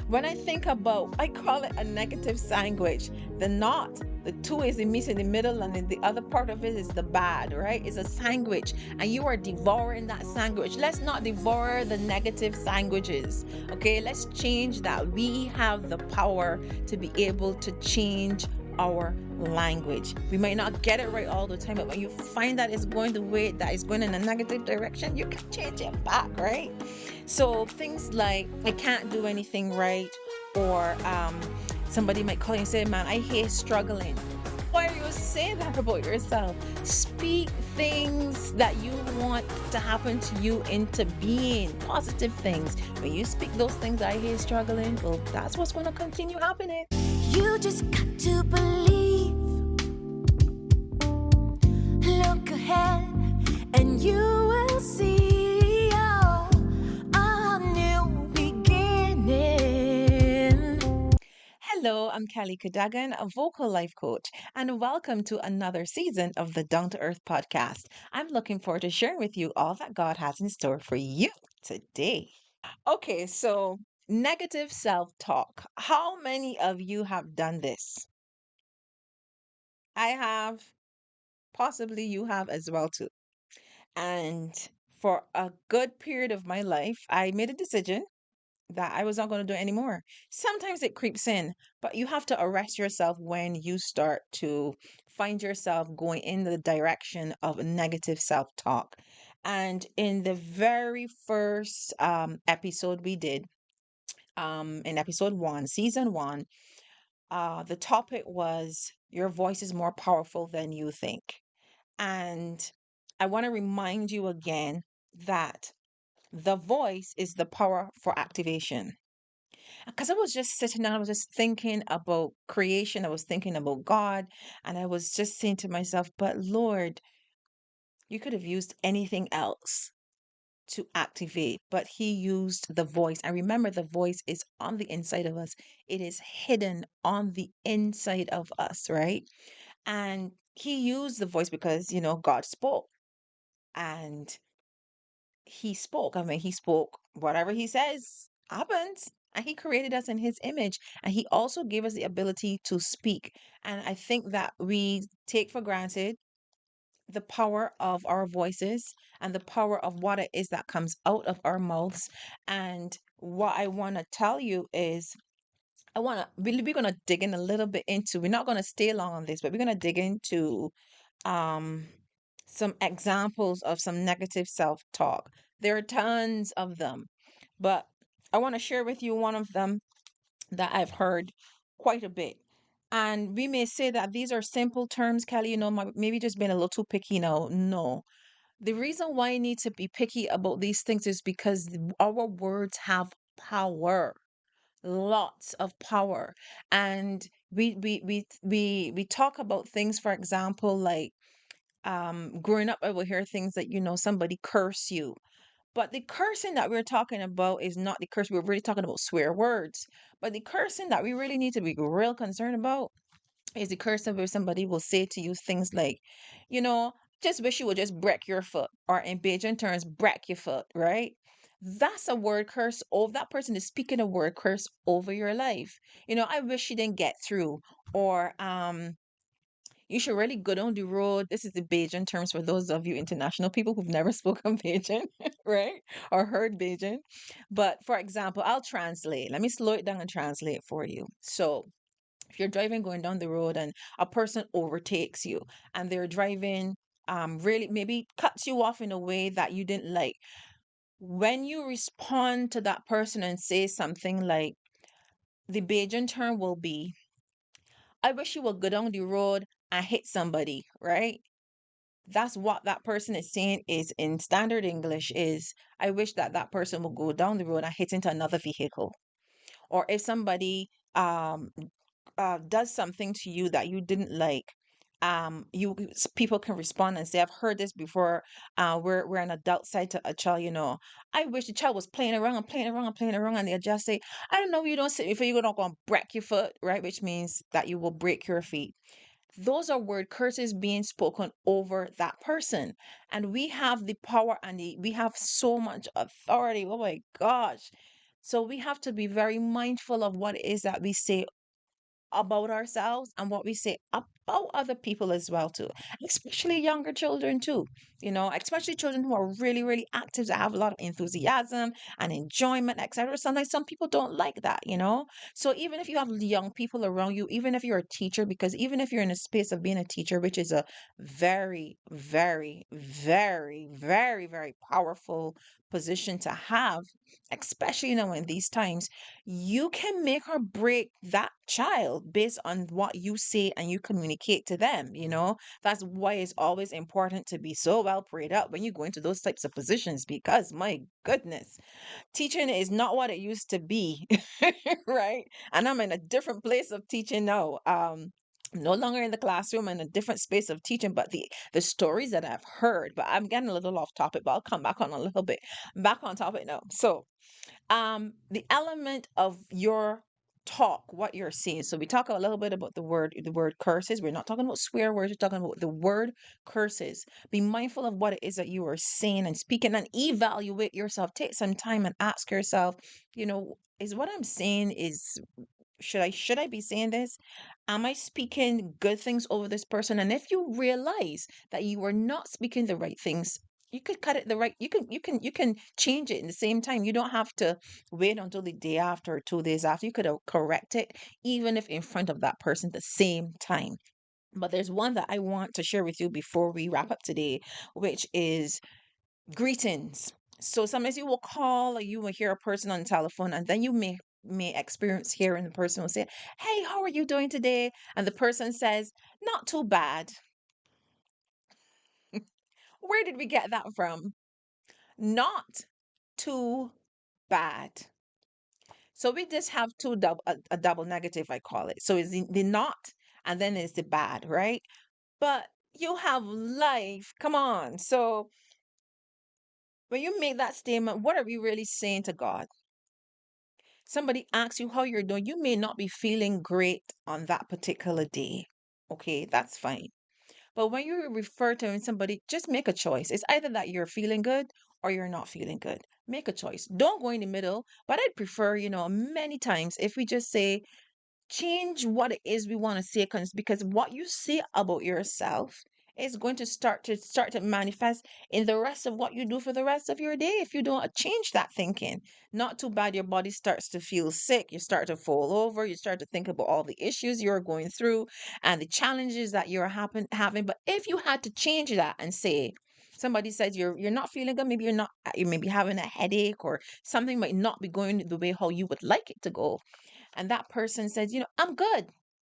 When I think about, I call it a negative sandwich. The not, the two is the meat in the middle, and then the other part of it is the bad, right? It's a sandwich, and you are devouring that sandwich. Let's not devour the negative sandwiches, okay? Let's change that. We have the power to be able to change our language. We might not get it right all the time, but when you find that it's going the way that is going in a negative direction, you can change it back, right? So things like I can't do anything right, or somebody might call you and say, "Man, I hate struggling." Why are you saying that about yourself? Speak things that you want to happen to you into being, positive things. When you speak those things, I hate struggling, well, that's what's going to continue happening. You just got to believe. Look ahead and you will see a new beginning. Hello, I'm Kelly Kudagan, a vocal life coach, and welcome to another season of the Down to Earth podcast. I'm looking forward to sharing with you all that God has in store for you today. Okay, so negative self talk. How many of you have done this? I have, possibly you have as well too. And for a good period of my life, I made a decision that I was not going to do it anymore. Sometimes it creeps in, but you have to arrest yourself when you start to find yourself going in the direction of negative self talk. And in the very first episode we did, in episode one, season one, the topic was your voice is more powerful than you think. And I want to remind you again that the voice is the power for activation. Because I was just sitting down, I was just thinking about creation, I was thinking about God, and I was just saying to myself, but Lord, you could have used anything else to activate, but He used the voice. And remember, the voice is on the inside of us, it is hidden on the inside of us, right? And He used the voice because, God spoke. And He spoke. I mean, He spoke, whatever He says happens. And He created us in His image. And He also gave us the ability to speak. And I think that we take for granted the power of our voices and the power of what it is that comes out of our mouths. And what I want to tell you is, we're going to dig in a little bit into, we're not going to stay long on this, but we're going to dig into um, some examples of some negative self talk. There are tons of them, but I want to share with you one of them that I've heard quite a bit. And we may say that these are simple terms, Kelly, maybe just being a little too picky now. No. The reason why I need to be picky about these things is because our words have power, lots of power. And we talk about things, for example, like growing up I will hear things that somebody curse you, but the cursing that we're talking about is not the curse. We're really talking about swear words. But the cursing that we really need to be real concerned about is the cursing where somebody will say to you things like, you know just wish you would just break your foot, or in Bajan terms, break your foot, right? That's a word curse. Oh, that person is speaking a word curse over your life. I wish you didn't get through. Or you should really go down the road. This is the Bajan terms for those of you international people who've never spoken Bajan, right? Or heard Bajan. But for example, I'll translate. Let me slow it down and translate for you. So if you're driving going down the road and a person overtakes you, and they're driving really maybe cuts you off in a way that you didn't like, when you respond to that person and say something like, the Bajan term will be, I wish you would go down the road and hit somebody, right? That's what that person is saying, is in standard English, is I wish that that person would go down the road and hit into another vehicle. Or if somebody does something to you that you didn't like, people can respond and say, I've heard this before. We're an adult side to a child, I wish the child was playing around and playing around and playing around, and they just say, I don't know, you don't sit before you're not going to break your foot, right? Which means that you will break your feet. Those are word curses being spoken over that person. And we have the power, and we have so much authority. Oh my gosh. So we have to be very mindful of what it is that we say about ourselves and what we say about other people as well too, especially younger children too, especially children who are really really active, that have a lot of enthusiasm and enjoyment, etc. Sometimes some people don't like that. So even if you have young people around you, even if you're a teacher, because even if you're in a space of being a teacher, which is a very very very very very powerful position to have, especially in these times, you can make or break that child based on what you say and you communicate to them. That's why it's always important to be so well prayed up when you go into those types of positions, because my goodness, teaching is not what it used to be. Right? And I'm in a different place of teaching now. I'm no longer in the classroom, in a different space of teaching, but the stories that I've heard, but I'm getting a little off topic, but I'll come back on a little bit, back on topic now. So the element of your talk, what you're saying. So we talk a little bit about the word curses. We're not talking about swear words, we're talking about the word curses. Be mindful of what it is that you are saying and speaking, and evaluate yourself. Take some time and ask yourself, is what I'm saying, is should I be saying this? Am I speaking good things over this person? And if you realize that you are not speaking the right things, you could cut it the right, you can change it in the same time. You don't have to wait until the day after or 2 days after. You could correct it, even if in front of that person, the same time. But there's one that I want to share with you before we wrap up today, which is greetings. So sometimes you will call or you will hear a person on the telephone, and then you may experience hearing the person will say, "Hey, how are you doing today?" And the person says, "Not too bad." Where did we get that from? Not too bad. So we just have a double negative, I call it. So it's the not, and then it's the bad, right? But you have life. Come on. So when you make that statement, what are we really saying to God? Somebody asks you how you're doing, you may not be feeling great on that particular day. Okay, that's fine. But when you refer to somebody, just make a choice. It's either that you're feeling good or you're not feeling good. Make a choice. Don't go in the middle. But I'd prefer, many times if we just say, change what it is we want to say, because what you say about yourself is going to start to manifest in the rest of what you do for the rest of your day if you don't change that thinking. Not too bad, your body starts to feel sick, you start to fall over, you start to think about all the issues you're going through and the challenges that you're having. But if you had to change that and say, somebody says you're not feeling good, maybe you may be having a headache, or something might not be going the way how you would like it to go, and that person says, "I'm good."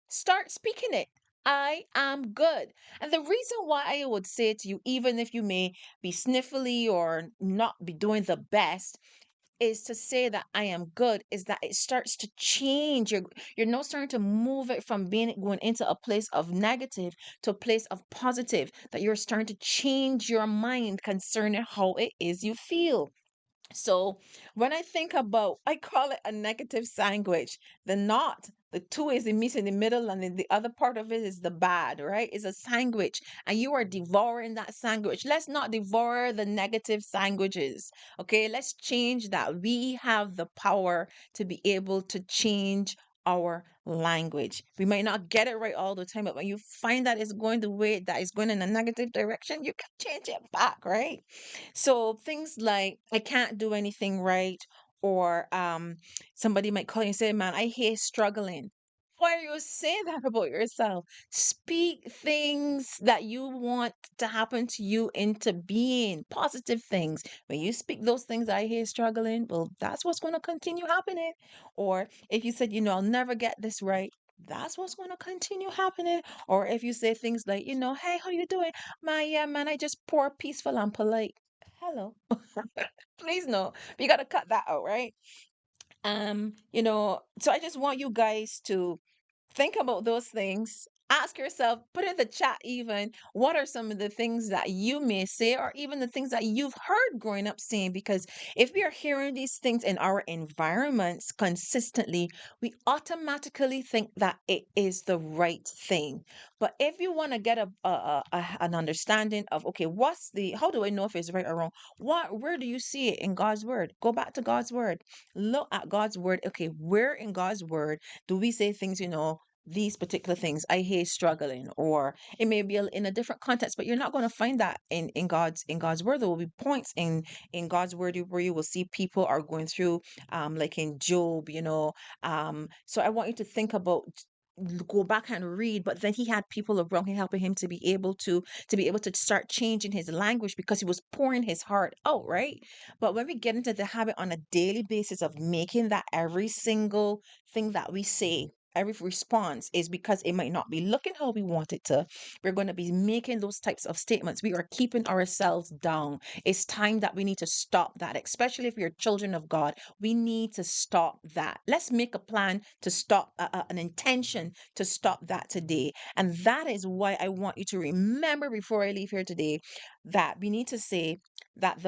Start speaking it. I am good. And the reason why I would say it to you, even if you may be sniffly or not be doing the best, is to say that I am good, is that it starts to change. You're now starting to move it from being going into a place of negative to a place of positive, that you're starting to change your mind concerning how it is you feel. So when I think about, I call it a negative sandwich. The not, the two is the meat in the middle, and then the other part of it is the bad, right? It's a sandwich, and you are devouring that sandwich. Let's not devour the negative sandwiches. Okay, let's change that. We have the power to be able to change our language. We might not get it right all the time, but when you find that it's going the way that is going in a negative direction, you can change it back, right? So things like, I can't do anything right, or somebody might call you and say, "Man, I hate struggling." Why are you saying that about yourself? Speak things that you want to happen to you into being, positive things. When you speak those things, "I hate struggling," well, that's what's going to continue happening. Or if you said, "I'll never get this right," that's what's going to continue happening. Or if you say things like, "Hey, how you doing?" "My, yeah, man, I just poor, peaceful, and polite." Hello. Please no. You got to cut that out, right? So I just want you guys to think about those things Ask yourself, put in the chat even, what are some of the things that you may say, or even the things that you've heard growing up saying? Because if we are hearing these things in our environments consistently, we automatically think that it is the right thing. But if you want to get an understanding of, okay, how do I know if it's right or wrong? Where do you see it in God's word? Go back to God's word. Look at God's word. Okay, where in God's word do we say things, these particular things? I hate struggling, or it may be in a different context, but you're not going to find that in God's word. There will be points in God's word where you will see people are going through, like in Job, so I want you to think about, go back and read. But then he had people around him helping him to be able to start changing his language, because he was pouring his heart out, right? But when we get into the habit on a daily basis of making that every single thing that we say, every response is because it might not be looking how we want it to, we're going to be making those types of statements. We are keeping ourselves down. It's time that we need to stop that, especially if you're children of God. We need to stop that. Let's make a plan to stop, an intention to stop that today. And that is why I want you to remember before I leave here today that we need to say that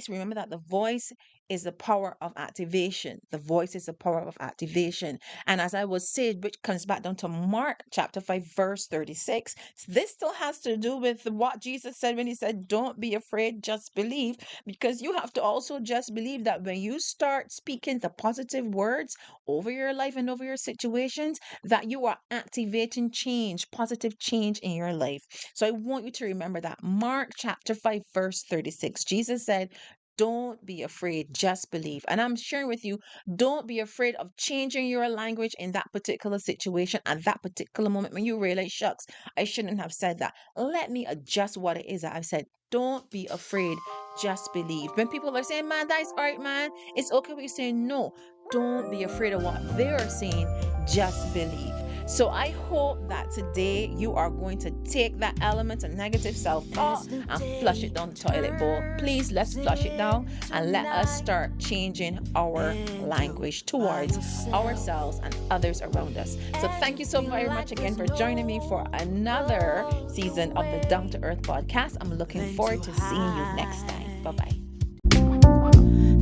remember that the voice is the power of activation. The voice is the power of activation. And as I was said, which comes back down to Mark chapter 5, verse 36, this still has to do with what Jesus said when he said, don't be afraid, just believe. Because you have to also just believe that when you start speaking the positive words over your life and over your situations, that you are activating change, positive change in your life. So I want you to remember that. Mark chapter 5, verse 36, Jesus said, don't be afraid, just believe. And I'm sharing with you, don't be afraid of changing your language in that particular situation at that particular moment when you realize, shucks, I shouldn't have said that. Let me adjust what it is that I've said. Don't be afraid, just believe. When people are saying, man, that's all right, man, it's okay what you're saying. No, don't be afraid of what they are saying, just believe. So I hope that today you are going to take that element of negative self-talk and flush it down the toilet bowl. Please, let's flush it down and let us start changing our language towards ourselves and others around us. So thank you so very much again for joining me for another season of the Down to Earth podcast. I'm looking forward to seeing you next time. Bye-bye.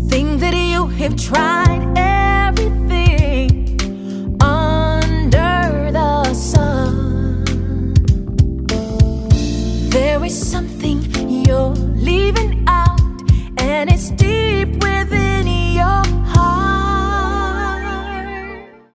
Thing that you have tried